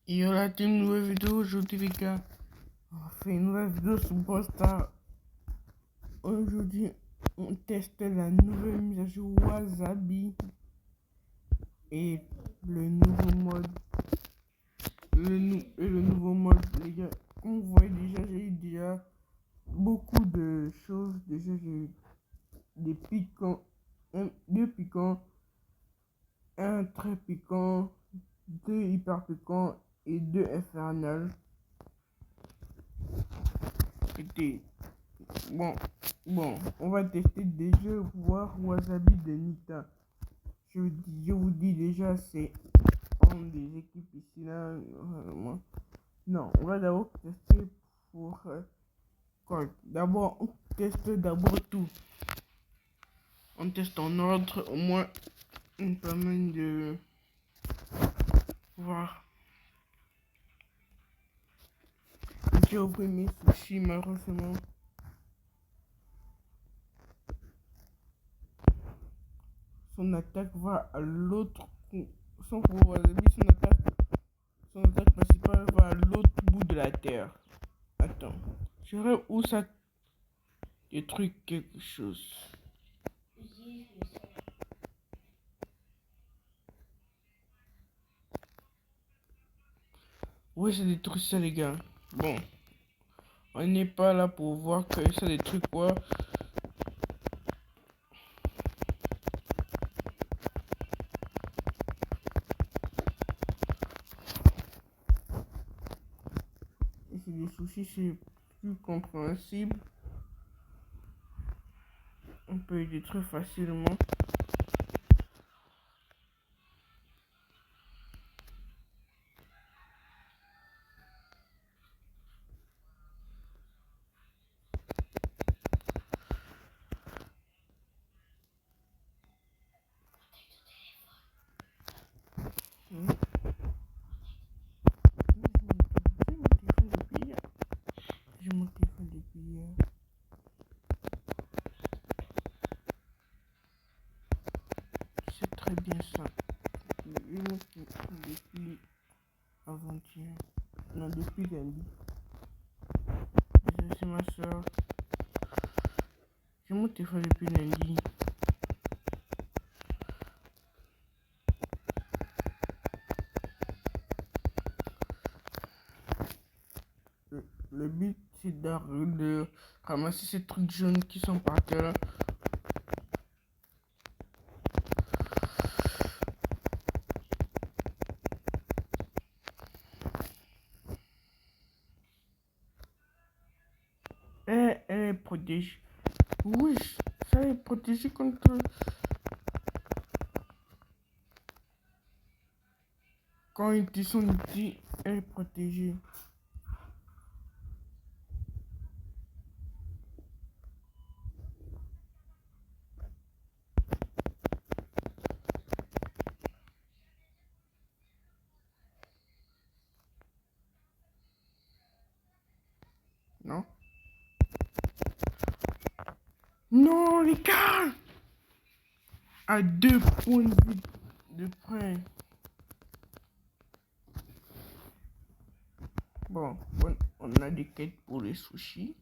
Et voilà, c'est une nouvelle vidéo aujourd'hui les gars. On fait une nouvelle vidéo sur Brawl Stars. Aujourd'hui, on teste la nouvelle mise à jour Wasabi et le nouveau mode. Le nouveau mode, les gars. Comme vous voyez déjà, j'ai eu déjà beaucoup de choses. Déjà, j'ai eu des piquants, deux piquants, un très piquant, deux hyper piquants et deux infernales. C'était bon. On va tester des jeux, voir Wasabi de Nita. Je vous dis déjà, c'est un des équipes ici là. Non, on va d'abord tester pour Colt. D'abord, on teste d'abord tout. On teste en ordre, au moins, on permet de voir. J'ai ouvert mes sushis, malheureusement. Son attaque va à l'autre. Son attaque principale va à l'autre bout de la terre. Attends, je dirais où ça détruit quelque chose. Oui, ça détruit ça, les gars. Bon, on n'est pas là pour voir que ça détruit quoi. Et c'est des soucis, c'est plus compréhensible. On peut les détruire facilement. J'ai mon téléphone depuis hier. C'est très bien ça. J'ai mon téléphone depuis avant-hier. Non, depuis lundi. C'est ma soeur. J'ai mon téléphone depuis lundi. Le but, c'est de ramasser ces trucs jaunes qui sont par terre. Elle est protégée. Oui, ça est protégé contre... Quand ils sont petits, elle est protégée. Non? Non, les gars! À 2 points de vue de près. Bon, on a des quêtes pour les sushis.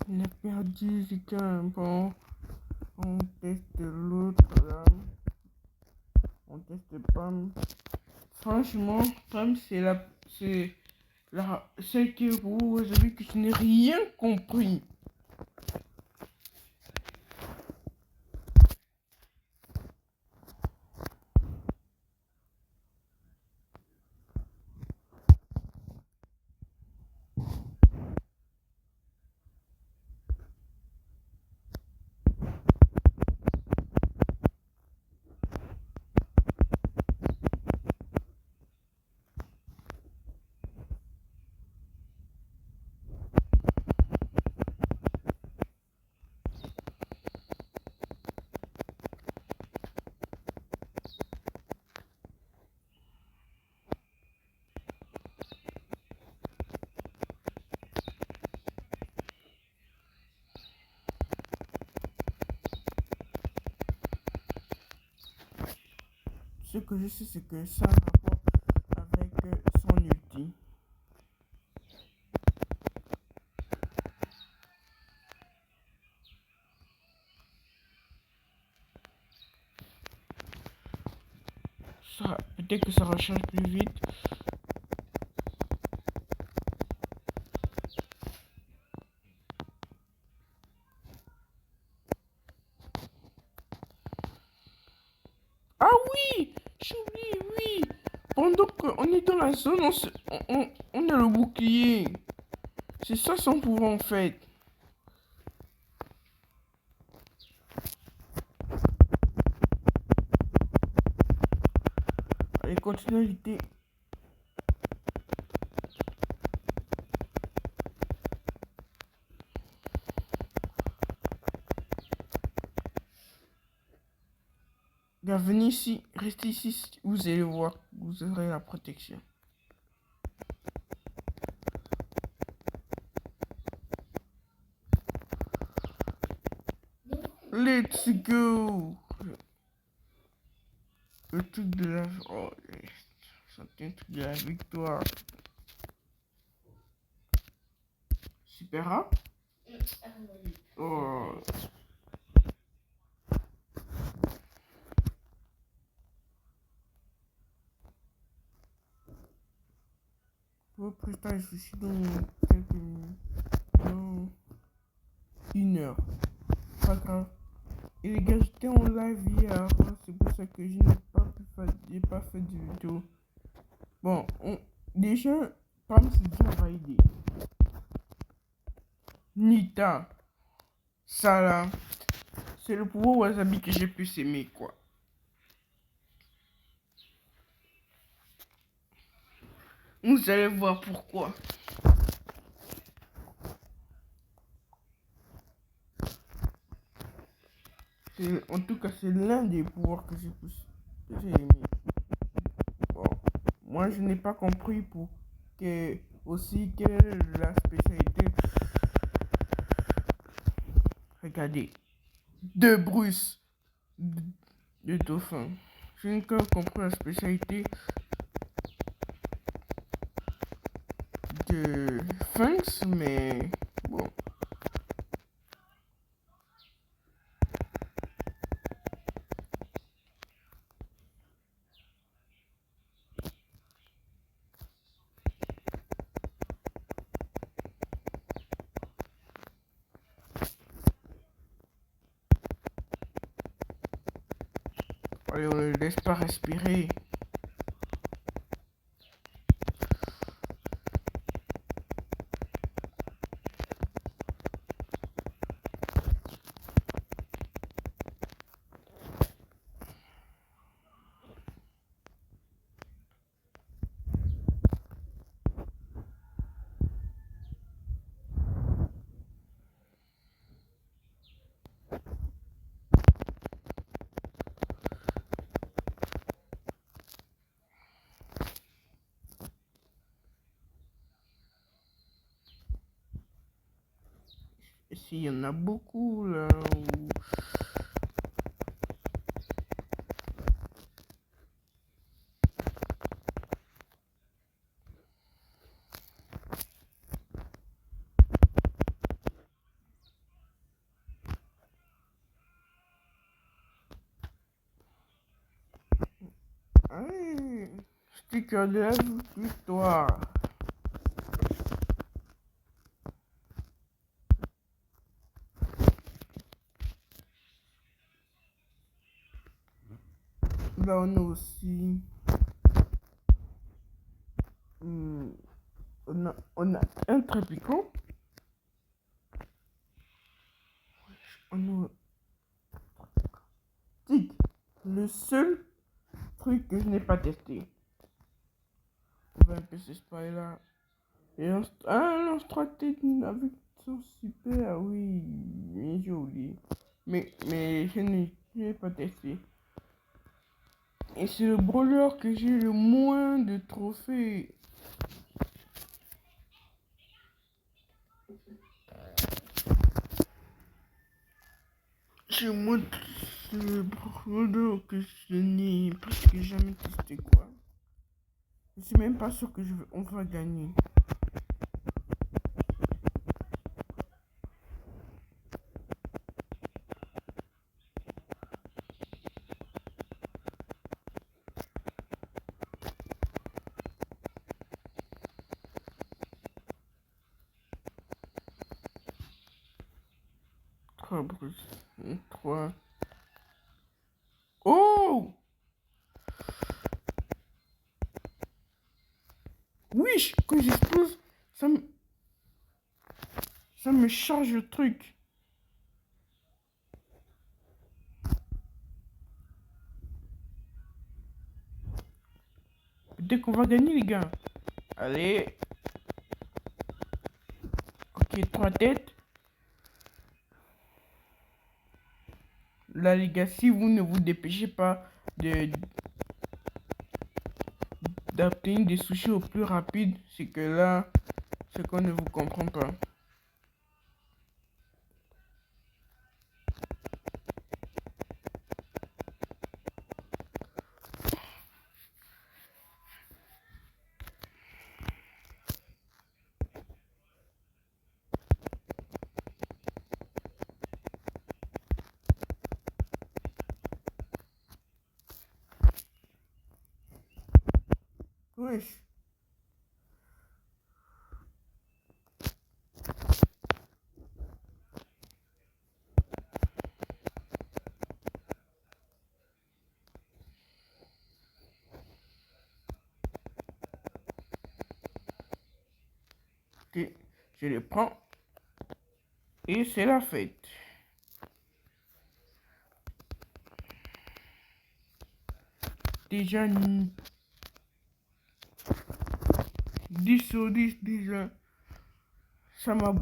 On a perdu, les gars. Bon, on teste l'autre là. On teste Pam. Franchement, Pam, c'est celle qui est rouge. J'ai vu que je n'ai rien compris. ce que je sais, c'est que ça a un rapport avec son ulti. Ça, peut-être que ça recharge plus vite. Ah oui! J'ai oublié, oui! Pendant qu'on est dans la zone, on a le bouclier. C'est ça son pouvoir en fait. Allez, continue à lutter. Gars, venez ici, restez ici, vous allez voir, vous aurez la protection. Let's go! Le truc de la... Oh, c'est un truc de la victoire. Super rare. Oh. Vos prestations je suis dans quelques minutes. Dans 1 heure. Pas grave. Et les gars, j'étais en live hier. C'est pour ça que je n'ai pas pu faire, j'ai pas fait de vidéo. Bon, déjà, Pam c'est déjà validé. Nita. Ça là. C'est le pouvoir Wasabi que j'ai pu s'aimer, quoi. Vous allez voir pourquoi. En tout cas, c'est l'un des pouvoirs que j'ai aimé. Bon, moi, je n'ai pas compris pour que aussi quelle est la spécialité. Regardez, de Bruce, de dauphin. Je n'ai pas compris la spécialité de Funks, mais bon. Allez, on ne le laisse pas respirer. Et s'il y en a beaucoup là où... Allez, sticker de la victoire. Là, on a aussi... on a un trépiquant. On a... Tic. Le seul truc que je n'ai pas testé. On va un peu ce spy là. Et un lance-3-tête avec son super, oui, mais j'ai oublié. Mais je n'ai pas testé. Et c'est le brawler que j'ai le moins de trophées. J'ai moins de ce Bruno que je n'ai presque jamais testé, quoi. Je suis même pas sûr que on va gagner. Trois Bruce. 3. Oh! Oui, quand j'explose, ça me charge le truc. Peut-être qu'on va gagner, les gars. Allez. Ok, 3 têtes. Là, les gars, si vous ne vous dépêchez pas d'obtenir des sushis au plus rapide, c'est que là, c'est qu'on ne vous comprend pas. Wesh. Ok, je les prends. Et c'est la fête. Déjà 10 sur 10 déjà. Ça m'a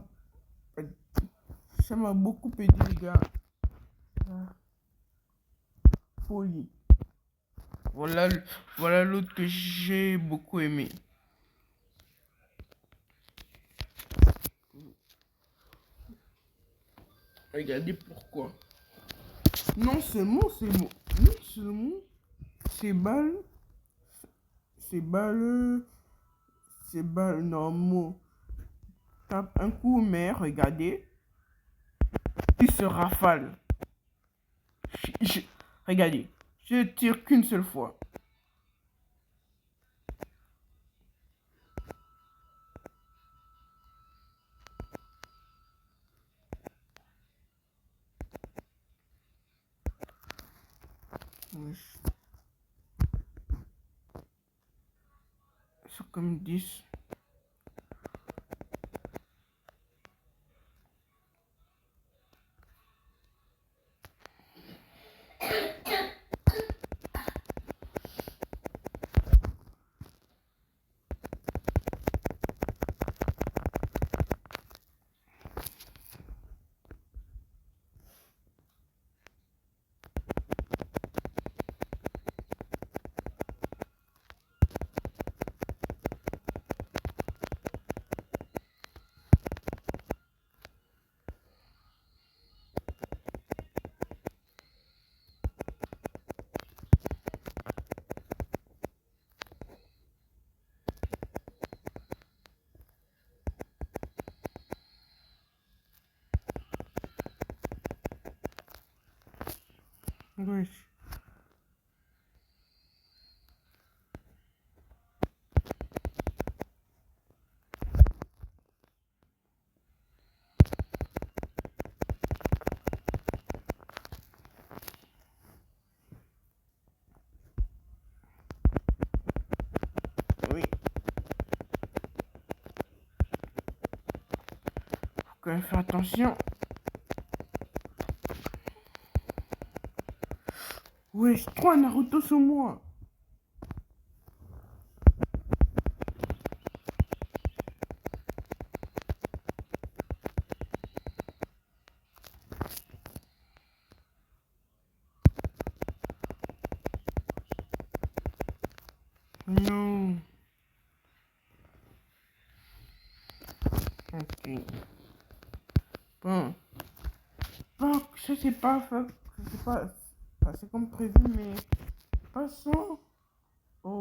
ça m'a beaucoup aidé, les gars. Folie. Voilà, voilà l'autre que j'ai beaucoup aimé. Regardez pourquoi. Non seulement c'est balle, c'est balle, c'est balle normaux. Tape un coup, mais regardez, il se rafale. Regardez, je tire qu'une seule fois. C'est comme 10. Oui. Oui. Faut quand même faire attention. Wesh, 3 Naruto sur moi. Non. Ok. Bon. Bon, ça c'est pas... Ça c'est pas... passé comme prévu, mais passons au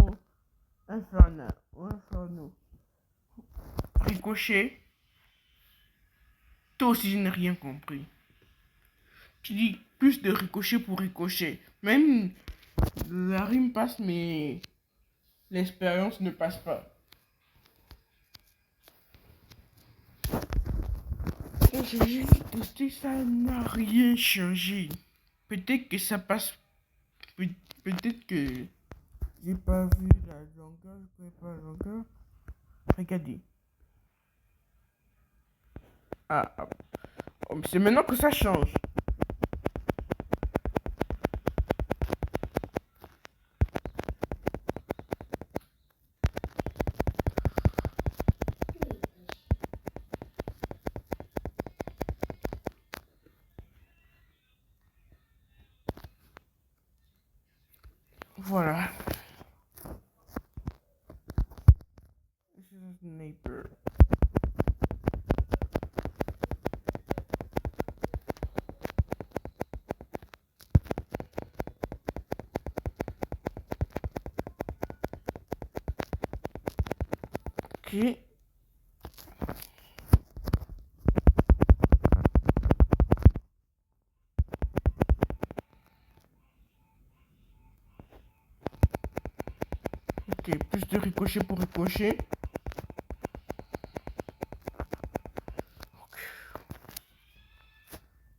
infernal. Au inferno. Ricochet. Toi aussi, je n'ai rien compris. Tu dis plus de ricochet pour ricochet. Même la rime passe, mais l'expérience ne passe pas. J'ai juste testé, ça n'a rien changé. Peut-être que ça passe. Peut-être que j'ai pas vu la longueur, je connais pas la longueur. Regardez. Oh, c'est maintenant que ça change. Voilà. This is a sniper. Ok. Ok, plus de ricochet pour ricochet.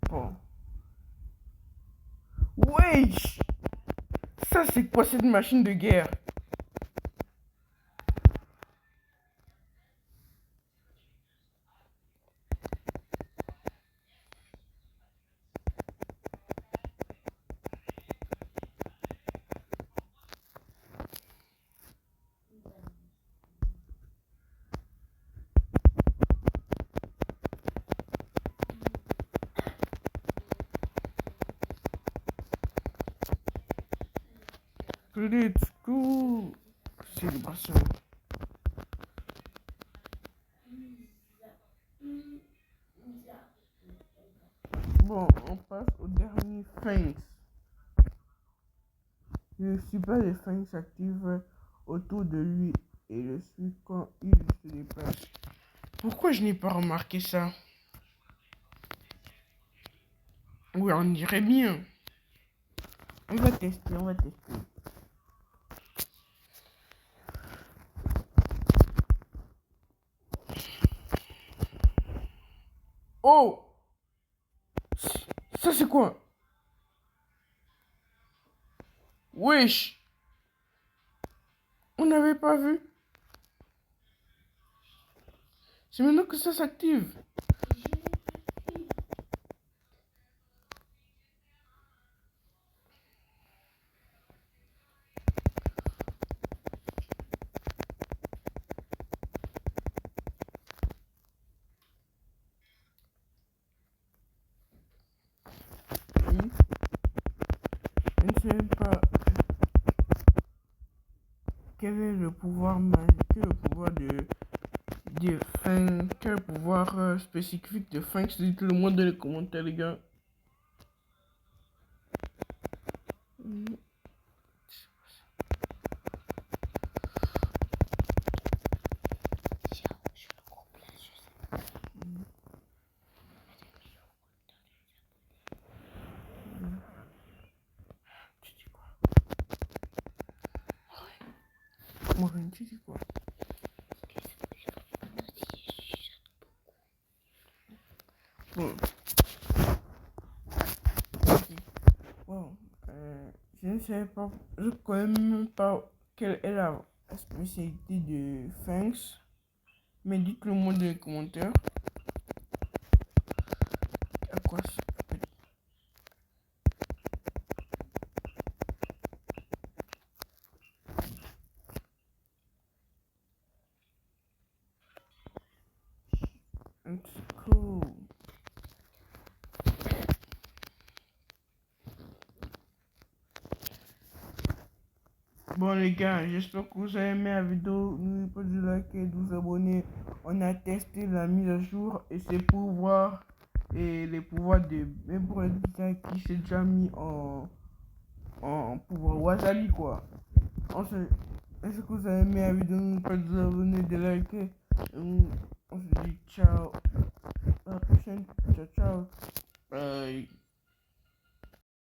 Bon. Wesh! Ça, c'est quoi cette machine de guerre? Let's go! Célébration. Bon, on passe au dernier Sphinx. Le super de Sphinx s'active autour de lui et le suit quand il se déplace. Pourquoi je n'ai pas remarqué ça? Oui, on dirait bien. On va tester, on va tester. Oh! Ça c'est quoi? Wesh! On n'avait pas vu. C'est maintenant que ça s'active. Oui. Je ne sais pas quel est le pouvoir magique, quel est le pouvoir de Sphinx, quel est le pouvoir spécifique de Sphinx. Dites-le moi dans les commentaires, les gars. Mm. Tu dis quoi? Maureen, tu dis quoi? Bon. Bon. Je ne sais pas, je ne connais même pas quelle est la spécialité de Sphinx. Mais dites-le moi dans les commentaires. À quoi ça peut être. It's cool. Bon les gars, j'espère que vous avez aimé la vidéo. N'oubliez pas de liker et de vous abonner. On a testé la mise à jour et ses pouvoirs et les pouvoirs de... Même pour les gens qui s'est déjà mis wasabi quoi. Est-ce que vous avez aimé la vidéo, n'oubliez pas de vous abonner, de liker. On se dit ciao. À la prochaine. Ciao, ciao.